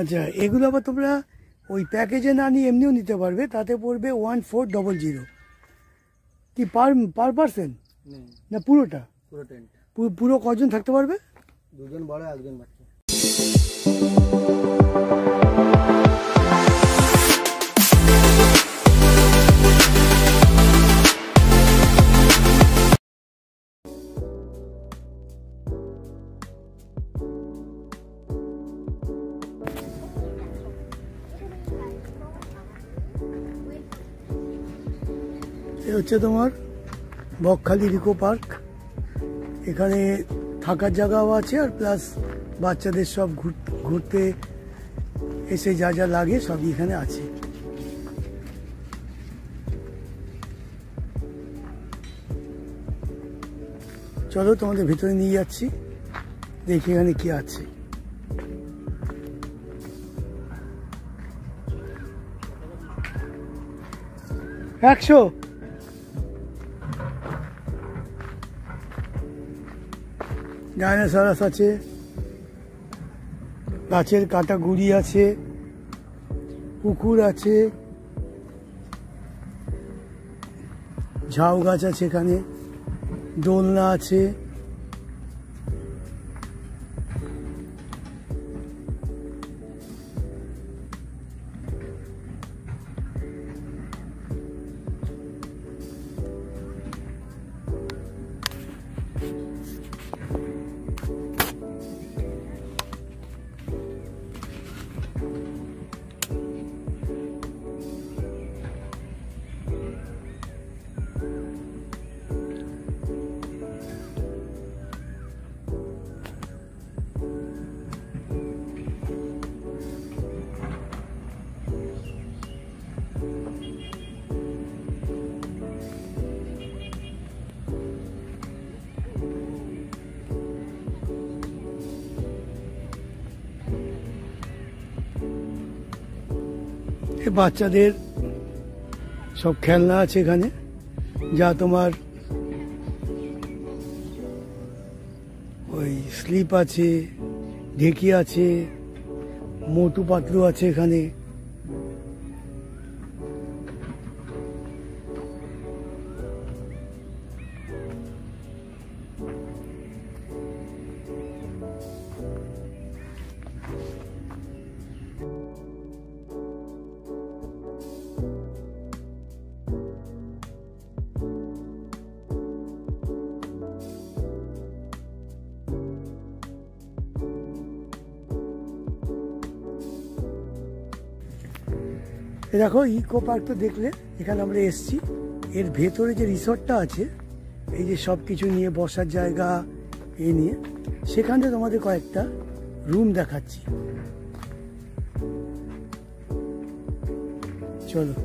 আচ্ছা, এগুলো আবার তোমরা ওই প্যাকেজে না নিয়ে এমনিও নিতে পারবে, তাতে পড়বে 1400। কি পার পার্সন না পুরোটা? পুরো টেন্ট। পুরো কজন থাকতে পারবে? দুজন বড় একজন বাচ্চা। এই হচ্ছে তোমার বকখালি ইকো পার্ক। এখানে থাকার জায়গাও আছে, আর প্লাস বাচ্চাদের সব ঘুরতে এসে যা যা লাগে সবই এখানে আছে। চলো তোমাদের ভিতরে নিয়ে যাচ্ছি, দেখি এখানে কি আছে। একশো ডাইনোসরাস আছে, গাছের কাটা গুড়ি আছে, পুকুর আছে, ঝাউ গাছ আছে, এখানে দোলনা আছে। বাচ্চাদের সব খেলনা আছে এখানে, যা তোমার ওই স্লিপ আছে, ঢেকি আছে, মোটু পাতলু আছে এখানে। দেখো ইকো পার্ক তো দেখলে, এখানে আমরা এসছি। এর ভেতরে যে রিসর্টটা আছে, এই যে সব কিছু নিয়ে বসার জায়গা এই নিয়ে, সেখানে তোমাদের কয়েকটা রুম দেখাচ্ছি। চলো।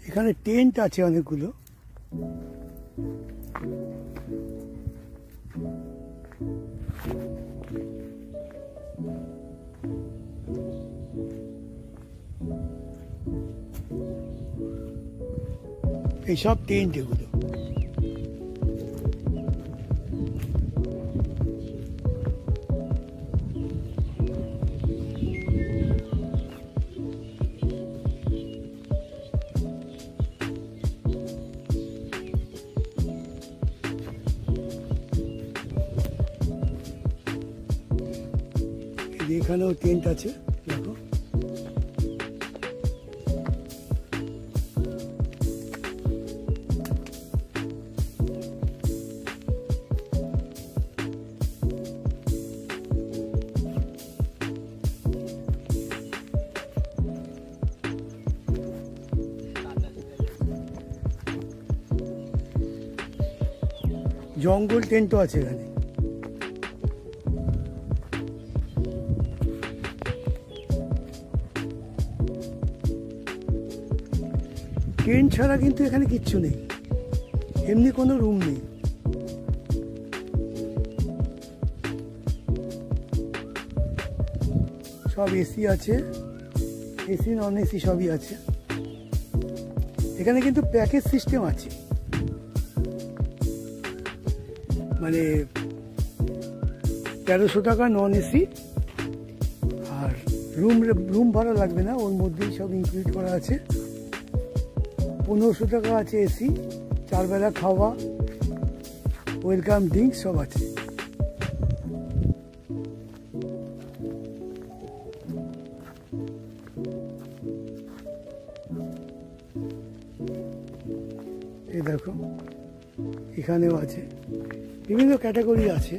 এখানে টেন্ট আছে অনেকগুলো। এইসব টেন্ট এগুলো। এখানেও টেন্ট আছে, দেখো। জঙ্গল টেন্টও আছে এখানে। টেন্ট ছাড়া কিন্তু এখানে কিচ্ছু নেই, এমনি কোনো রুম নেই। সব এসি আছে, এসি নন এসি সবই আছে। এখানে কিন্তু প্যাকেজ সিস্টেম আছে, মানে 1300 টাকা নন এসি, আর রুম ভাড়া লাগবে না, ওর মধ্যেই সব ইনক্লুড করা আছে। 1500 টাকা আছে এসি, 4 বেলা খাওয়া, ওয়েলকাম ড্রিঙ্কস সব আছে। এই দেখো এখানেও আছে, বিভিন্ন ক্যাটাগরি আছে।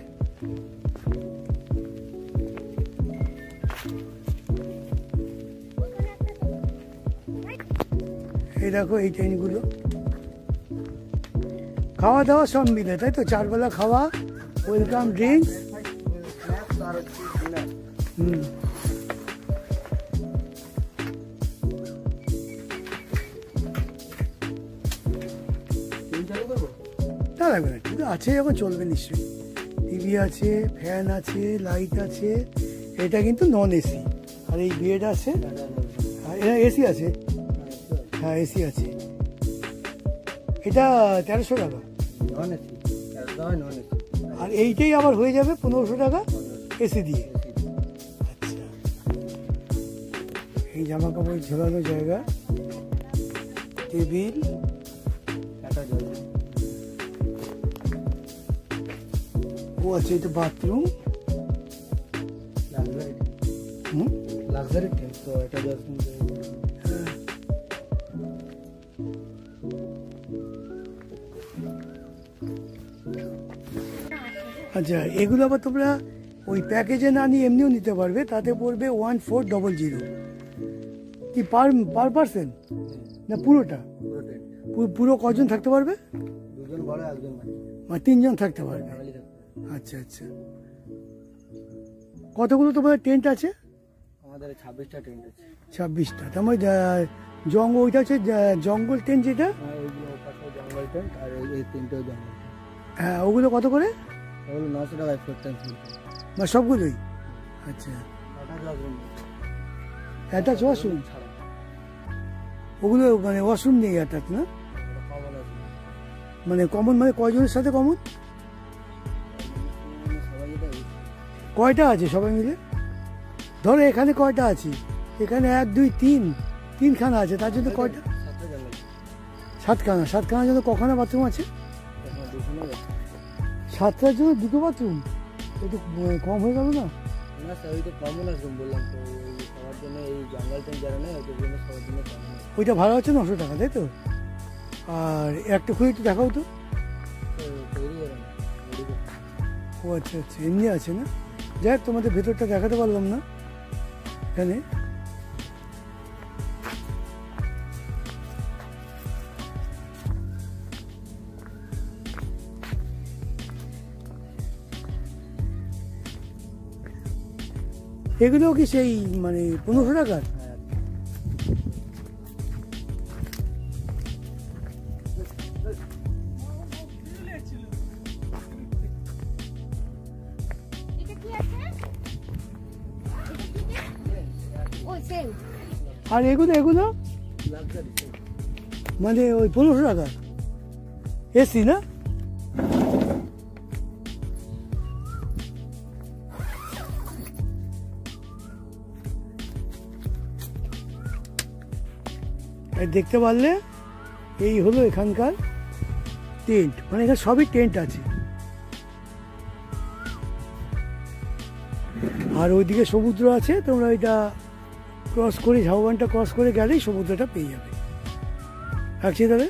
এই দেখো এই ট্রেনগুলো, খাওয়া দাওয়া সব মিলে, তাই তো? 4 বেলা খাওয়া, ওয়েলকাম ড্রিঙ্কস। না লাগবে না, কিন্তু আছে যখন চলবে নিশ্চয়ই। টিভি আছে, ফ্যান আছে, লাইট আছে। এটা কিন্তু নন এসি, আর এই বেড আছে, আর এটা এসি আছে। হ্যাঁ এসি আছে। এটা 1300 টাকা, আর এইটাই আবার হয়ে যাবে 1500 টাকা এসি দিয়ে। আচ্ছা, এই জামা কাপড় ঝোলানো জায়গা, টেবিল, ও আছে, এটা বাথরুম। লাক্সারি ট্রেন তো এটা আচ্ছা, এগুলো আবার তোমরা ওই প্যাকেজে না নিয়ে এমনিও নিতে পারবে, তাতে পড়বে 1400। কি পার পার্সন না পুরোটা? পুরো কজন থাকতে পারবে? 2 জন বড় 1 জন বাচ্চা, মানে 3 জন থাকতে পারবে। আচ্ছা আচ্ছা, কতগুলো তোমাদের টেন্ট আছে? আমাদের 26টা টেন্ট আছে। 26টা, তার মানে ওইটা হচ্ছে জঙ্গল টেন্ট যেটা? জঙ্গল টেন্ট, আর এই তিনটেও জঙ্গল। হ্যাঁ, ওগুলো কত করে? ওগুলো 900 টাকায় ফোর টাইম না সবগুলোই? আচ্ছা, অ্যাটাচ ওয়াশরুম? ওগুলো মানে ওয়াশরুম নেই অ্যাটাচ না? মানে কমন, মানে কয়জনের সাথে কমন? কয়টা আছে সবাই মিলে? ধরো এখানে কয়টা আছে? এখানে 1 2 3 3খানা আছে, তার জন্য কয়টা? 7খানা। 7খানার জন্য কখানা বাথরুম আছে? 7টার জন্য 2টো বাথরুম, একটু কম হয়ে গেল না? না স্যার, ওই তো কমন আসবেন বললাম তো, সবার জন্য এই জঙ্গল ট্রেন যারা নেই ওদের জন্য, সবার জন্য কমন। ওইটা ভাড়া হচ্ছে 900 টাকা, তাই তো? আর একটা খুলে একটু দেখাও তো। ও আচ্ছা আচ্ছা, এমনি আছে না? যাই হোক, তোমাদের ভেতরটা দেখাতে পারলাম না এখানে। এগুলো কি সেই মানে 1500 টাকার? আর এগুলো মানে ওই 1500 টাকা এসি না? দেখতে পারলে এই হলো এখানকার টেন্ট, মানে এখানে সবই টেন্ট আছে। আর ওইদিকে সমুদ্র আছে, তোমরা এটা ক্রস করে, ঝাউবানটা ক্রস করে গেলেই সমুদ্রটা পেয়ে যাবে। রাখছি তাহলে।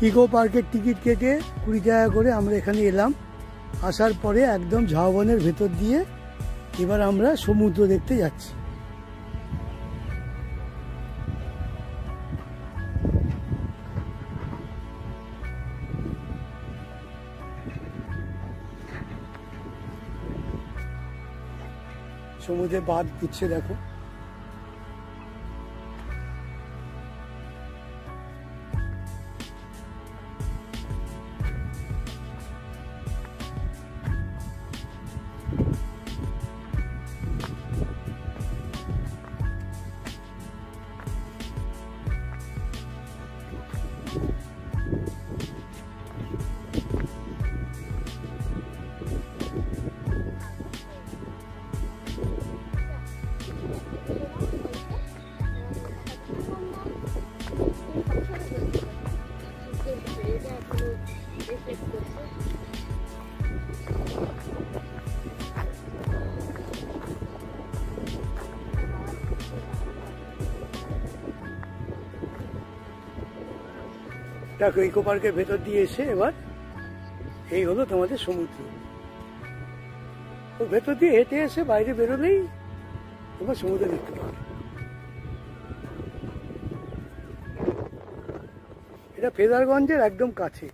ইকো পার্কের টিকিট কেটে 20 টাকা করে আমরা এখানে এলাম। আসার পরে একদম ঝাউবনের ভেতর দিয়ে এবার আমরা সমুদ্র দেখতে যাচ্ছি। সমুদ্রে বাদ দিচ্ছে দেখো। দেখো ইকো পার্কের ভেতর দিয়ে এসে এবার এই হলো তোমাদের সমুদ্র। ওর ভেতর দিয়ে হেঁটে এসে বাইরে বেরোলেই তোমার সমুদ্র দেখতে পাবে। এটা ফেজারগঞ্জের একদম কাছে।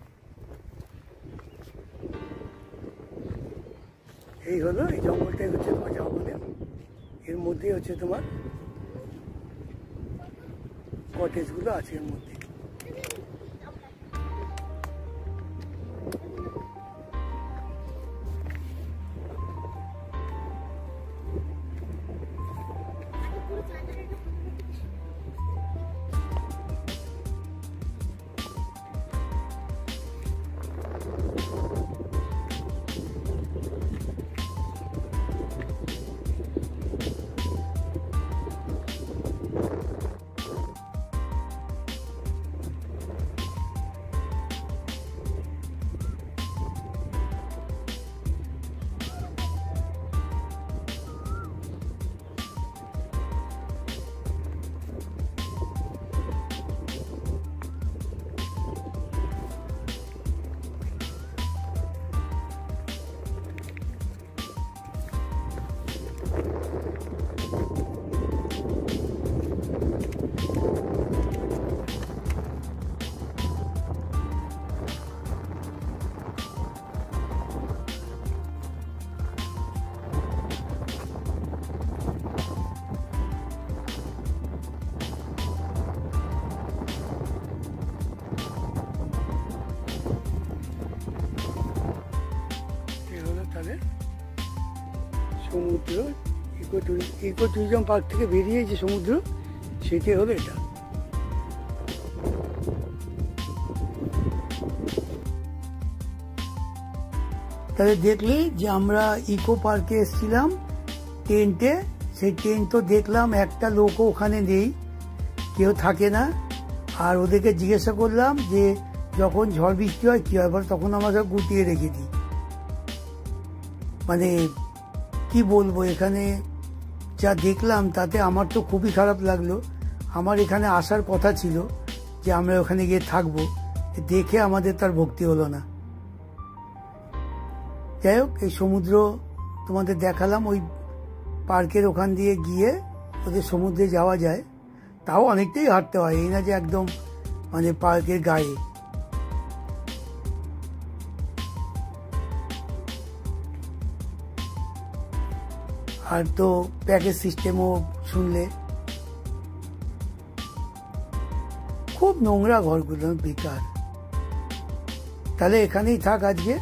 এই হলো এই জঙ্গলটাই হচ্ছে তোমার জঙ্গলে, এর মধ্যেই হচ্ছে তোমার কটেজগুলো আছে এর মধ্যে। সমুদ্র ইকো ট্যুরিজম পার্ক থেকে বেরিয়ে যে সমুদ্র সেটাই হলো এটা। তাহলে দেখলে যে আমরা ইকো পার্কে এসেছিলাম টেন্টে, সেই টেন্ট তো দেখলাম একটা লোকও ওখানে নেই, কেউ থাকে না। আর ওদেরকে জিজ্ঞাসা করলাম যে যখন ঝড় বৃষ্টি হয় কী হয়, তখন আমাকে গুটিয়ে রেখে দিই। মানে কি বলবো, এখানে যা দেখলাম তাতে আমার তো খুবই খারাপ লাগলো। আমার এখানে আসার কথা ছিল যে আমরা ওখানে গিয়ে থাকবো, দেখে আমাদের তার ভক্তি হলো না। যাই হোক, এই সমুদ্র তোমাদের দেখালাম। ওই পার্কের ওখান দিয়ে গিয়ে ওদের সমুদ্রে যাওয়া যায়, তাও অনেকটাই হাঁটতে হয়, এই না যে একদম মানে পার্কের গায়ে। আর তো প্যাকেজ সিস্টেমও শুনলে, খুব নোংরা ঘরগুলো, বেকার। তাহলে এখানেই থাক আজকে।